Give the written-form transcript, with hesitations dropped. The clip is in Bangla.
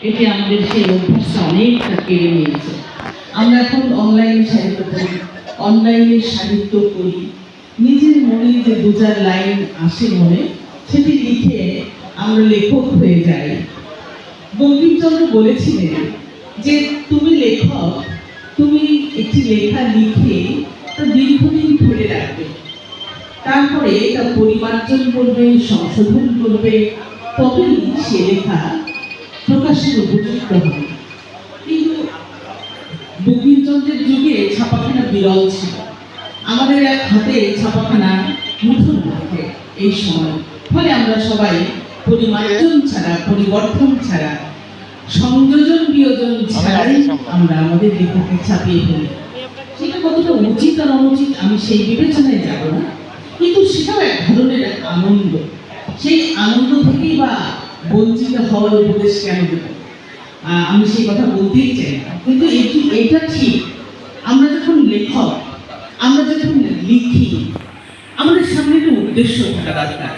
এটি আমাদের সেই অভ্যাসটা অনেকটা কেড়ে নিয়েছে। আমরা এখন অনলাইনে সাহিত্য পড়ি, অনলাইনে সাহিত্য পড়ি, নিজের মনে যে দু চার লাইন আসে মনে, সেটি লিখে আমরা লেখক হয়ে যাই। বঙ্কিমচন্দ্র বলেছিলেন যে তুমি লেখক, তুমি একটি লেখা লিখে তা দীর্ঘদিন ধরে রাখবে, তারপরে তা পরিমার্জন করবে, সংশোধন করবে, তবেই সে লেখা প্রকাশের উপযুক্ত হবে। কিন্তু বঙ্কিমচন্দ্রের যুগে ছাপাখানা বিরল ছিল। আমাদের এক হাতে ছাপাখানা মুঠোর মধ্যে এই সময়, ফলে আমরা সবাই পরিমার্জন ছাড়া, পরিবর্তন ছাড়া, সংযোজন বিয়োজন ছাড়াই আমরা আমাদের লেখাকে ছাপিয়ে ফেলি। সেটা কতটা উচিত আর অনুচিত আমি সেই বিবেচনায় যাব না, কিন্তু সেটাও এক ধরনের আনন্দ। সেই আনন্দ থেকেই বা বঞ্চিত হওয়ার উপদেশ কেন দেব, আমি সেই কথা বলতেই চাই না। কিন্তু এটা ঠিক, আমরা যখন লেখক, আমরা যখন লিখি, আমাদের সামনে একটা উদ্দেশ্য থাকা দরকার।